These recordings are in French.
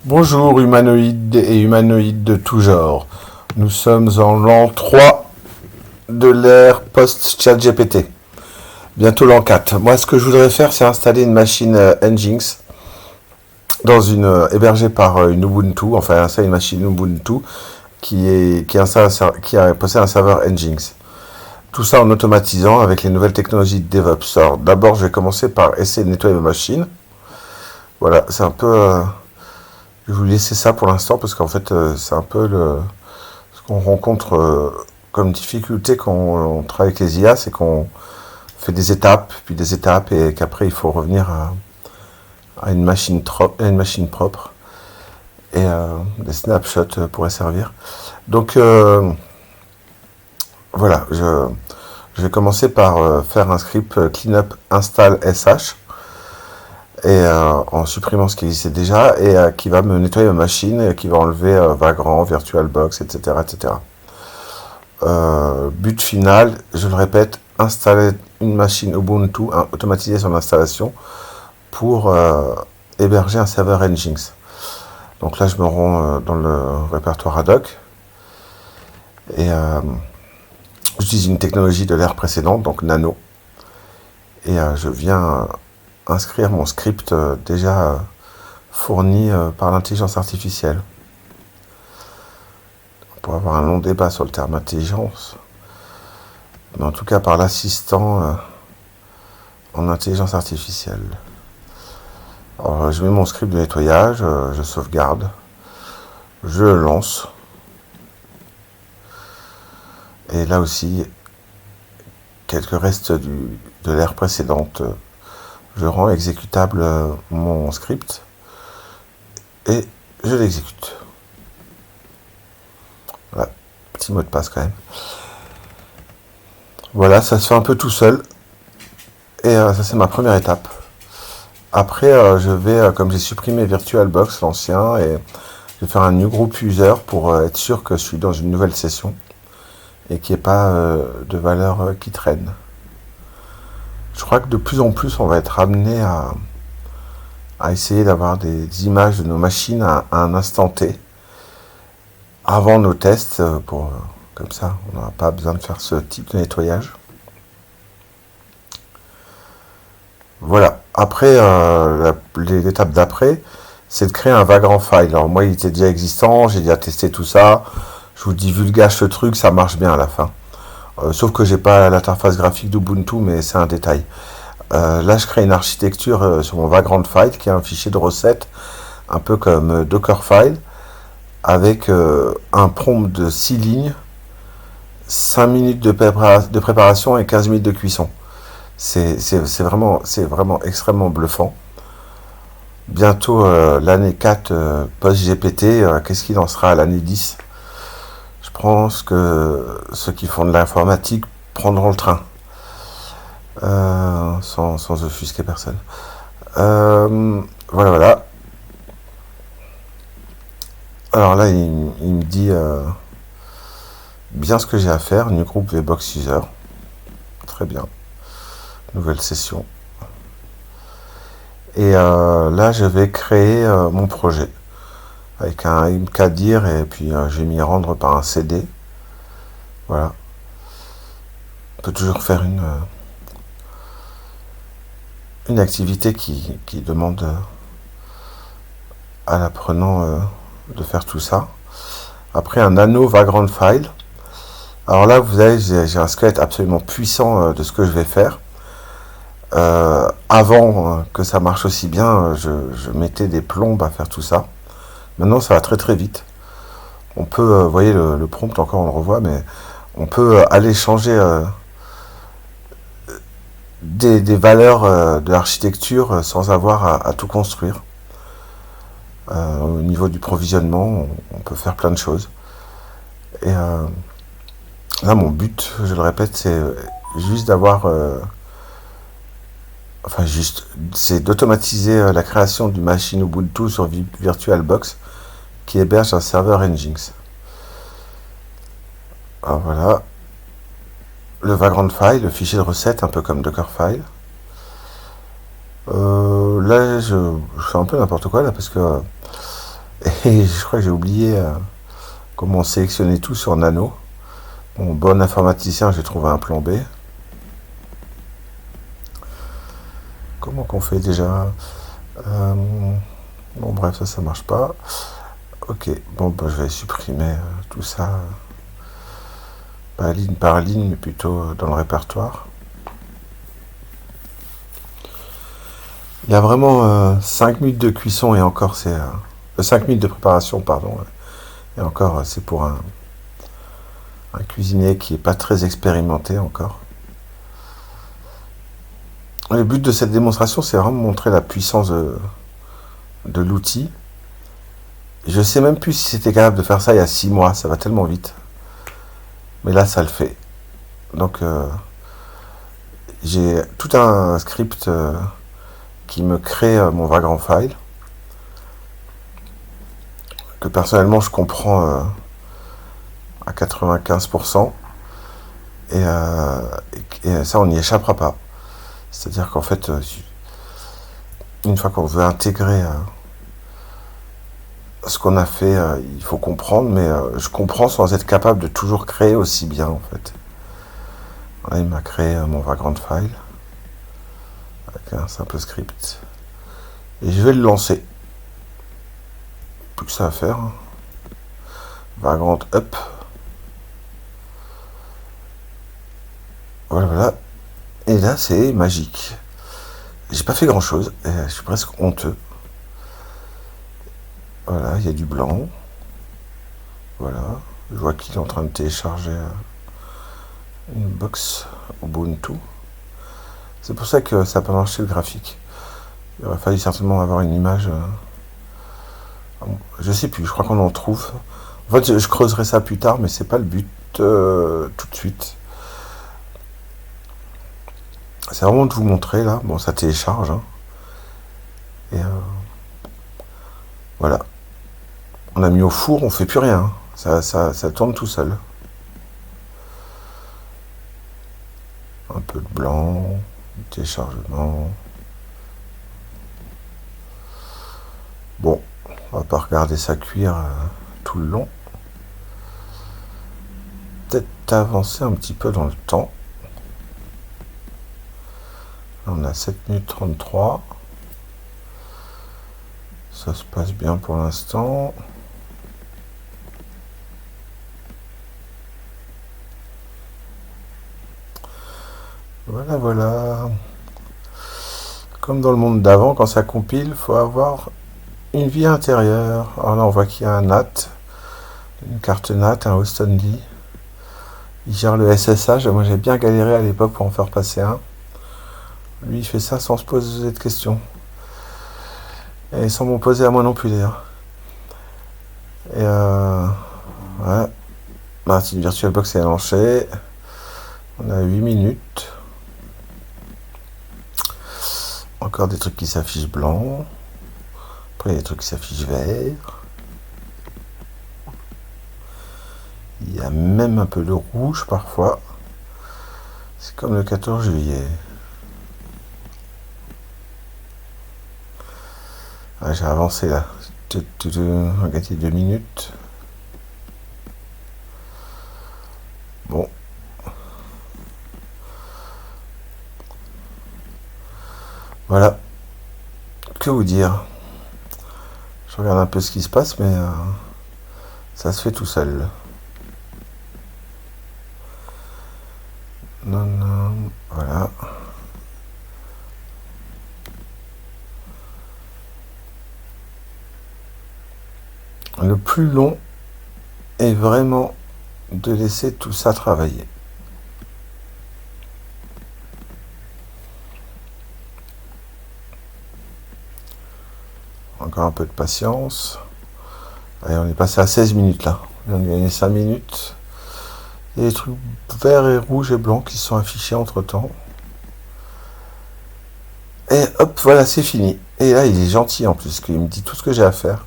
Bonjour humanoïdes et humanoïdes de tout genre. Nous sommes en l'an 3 de l'ère post-ChatGPT. Bientôt l'an 4. Moi, ce que je voudrais faire, c'est installer une machine Nginx dans hébergée par une Ubuntu, enfin installer une machine Ubuntu qui possède un serveur Nginx. Tout ça en automatisant avec les nouvelles technologies de DevOps. Alors, d'abord, je vais commencer par essayer de nettoyer ma machine. Voilà, c'est un peu... je vais vous laisser ça pour l'instant parce qu'en fait, c'est un peu ce qu'on rencontre comme difficulté quand on travaille avec les IA, c'est qu'on fait des étapes, puis des étapes, et qu'après, il faut revenir à une machine propre. Et des snapshots pourraient servir. Donc, voilà, je vais commencer par faire un script cleanup install sh et en supprimant ce qui existait déjà et qui va me nettoyer ma machine et qui va enlever Vagrant, VirtualBox, etc. etc. But final, je le répète, installer une machine Ubuntu, automatiser son installation pour héberger un serveur Nginx. Donc là, je me rends dans le répertoire ad hoc et j'utilise une technologie de l'ère précédente, donc Nano, et je viens inscrire mon script déjà fourni par l'intelligence artificielle. On pourrait avoir un long débat sur le terme intelligence, mais en tout cas par l'assistant en intelligence artificielle. Alors, je mets mon script de nettoyage, je sauvegarde, je le lance, et là aussi, quelques restes de l'ère précédente, je rends exécutable mon script, et je l'exécute. Voilà, petit mot de passe quand même. Voilà, ça se fait un peu tout seul, et ça c'est ma première étape. Après, je vais, comme j'ai supprimé VirtualBox, l'ancien, et je vais faire un new group user pour être sûr que je suis dans une nouvelle session et qu'il n'y ait pas de valeur qui traîne. Je crois que de plus en plus, on va être amené à essayer d'avoir des images de nos machines à un instant T avant nos tests, comme ça, on n'aura pas besoin de faire ce type de nettoyage. Voilà. Après, l'étape d'après, c'est de créer un Vagrant file. Alors moi, il était déjà existant, j'ai déjà testé tout ça. Je vous divulgage ce truc, ça marche bien à la fin. Sauf que j'ai pas l'interface graphique d'Ubuntu, mais c'est un détail. Là, je crée une architecture sur mon Vagrant file, qui est un fichier de recettes, un peu comme Dockerfile, avec un prompt de 6 lignes, 5 minutes de préparation et 15 minutes de cuisson. C'est vraiment extrêmement bluffant. Bientôt l'année 4 post-GPT, qu'est-ce qu'il en sera à l'année 10? Je pense que ceux qui font de l'informatique prendront le train, sans offusquer personne. Voilà, voilà. Alors là, il me dit bien ce que j'ai à faire. New group VBox user. Très bien. Nouvelle session. Et là, je vais créer mon projet avec un imkdir et puis je vais m'y rendre par un CD. Voilà. On peut toujours faire une activité qui demande à l'apprenant de faire tout ça. Après, un nano vagrant file. Alors là, vous avez, j'ai un squelette absolument puissant de ce que je vais faire. Avant que ça marche aussi bien, je mettais des plombes à faire tout ça. Maintenant, ça va très très vite. On peut, vous voyez le prompt encore, on le revoit, mais on peut aller changer des valeurs de l'architecture sans avoir à tout construire. Au niveau du provisionnement, on peut faire plein de choses. Et là, mon but, je le répète, c'est juste d'avoir... c'est d'automatiser la création d'une machine Ubuntu sur VirtualBox qui héberge un serveur Nginx. Alors voilà, le Vagrant file, le fichier de recette, un peu comme Dockerfile. Là, je fais un peu n'importe quoi là parce que Et je crois que j'ai oublié comment sélectionner tout sur Nano. Bon, bon informaticien, j'ai trouvé un plan B. Comment qu'on fait déjà? Euh, Bon, bref, ça marche pas. Ok, bon, bah, je vais supprimer tout ça, pas ligne par ligne, mais plutôt dans le répertoire. Il y a vraiment 5 minutes de cuisson et encore c'est 5 minutes de préparation, pardon. Et encore, c'est pour un cuisinier qui n'est pas très expérimenté encore. Le but de cette démonstration, c'est vraiment montrer la puissance de l'outil. Je sais même plus si c'était capable de faire ça il y a 6 mois, ça va tellement vite. Mais là, ça le fait. Donc, j'ai tout un script qui me crée mon Vagrant File, que personnellement je comprends à 95%, et ça, on n'y échappera pas. C'est-à-dire qu'en fait, une fois qu'on veut intégrer ce qu'on a fait, il faut comprendre, mais je comprends sans être capable de toujours créer aussi bien, en fait. Là, il m'a créé mon Vagrant File avec un simple script. Et je vais le lancer. Plus que ça à faire. Vagrant Up. Voilà, voilà. Et là, c'est magique. J'ai pas fait grand chose. Je suis presque honteux. Voilà, il y a du blanc. Voilà. Je vois qu'il est en train de télécharger une box Ubuntu. C'est pour ça que ça n'a pas marché le graphique. Il aurait fallu certainement avoir une image. Je sais plus, je crois qu'on en trouve. En fait, je creuserai ça plus tard, mais c'est pas le but tout de suite. C'est vraiment de vous montrer là. Bon, ça télécharge. Hein. Et voilà. On a mis au four, on fait plus rien. Ça tourne tout seul. Un peu de blanc, du téléchargement. Bon, on va pas regarder ça cuire tout le long. Peut-être avancer un petit peu dans le temps. On a 7 minutes 33. Ça se passe bien pour l'instant. Voilà, voilà. Comme dans le monde d'avant, quand ça compile, il faut avoir une vie intérieure. Alors là, on voit qu'il y a un NAT, une carte NAT, un Houston-Lee. Il gère le SSH. Moi, j'ai bien galéré à l'époque pour en faire passer un. Lui, il fait ça sans se poser de questions. Et sans m'en poser à moi non plus, d'ailleurs. Et ouais. Martin VirtualBox est lancé. On a 8 minutes. Encore des trucs qui s'affichent blanc. Après, il y a des trucs qui s'affichent vert. Il y a même un peu de rouge parfois. C'est comme le 14 juillet. Ah, j'ai avancé là. Regardez, 2 minutes. Bon. Voilà. Que vous dire? Je regarde un peu ce qui se passe, mais ça se fait tout seul. Non, non, voilà. Le plus long est vraiment de laisser tout ça travailler. Encore un peu de patience. Allez, on est passé à 16 minutes là. On a gagné 5 minutes. Il y a des trucs verts et rouges et blancs qui sont affichés entre temps. Et hop, voilà, c'est fini. Et là, il est gentil en plus, qu'il me dit tout ce que j'ai à faire.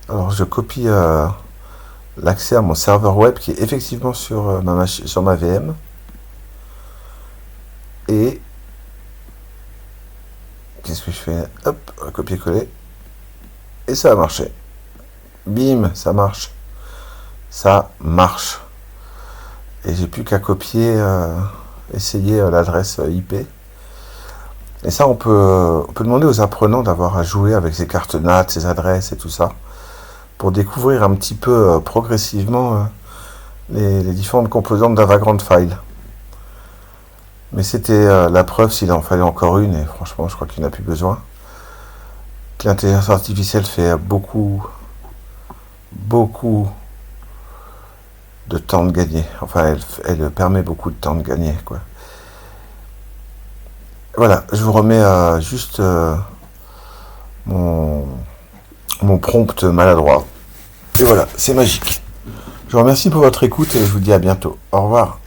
Alors, je copie l'accès à mon serveur web qui est effectivement sur ma VM. Et qu'est-ce que je fais? Hop, copier-coller. Et ça a marché. bim, ça marche. Ça marche. Et j'ai plus qu'à copier, essayer l'adresse IP. Et ça, on peut demander aux apprenants d'avoir à jouer avec ces cartes NAT, ces adresses et tout ça, pour découvrir un petit peu progressivement les différentes composantes d'un Vagrant File. Mais c'était la preuve s'il en fallait encore une, et franchement, je crois qu'il n'y en a plus besoin. Que l'intelligence artificielle fait beaucoup, beaucoup de temps de gagner. Enfin, elle permet beaucoup de temps de gagner, quoi. Voilà, je vous remets juste mon, mon prompt maladroit. Et voilà, c'est magique. Je vous remercie pour votre écoute et je vous dis à bientôt. Au revoir.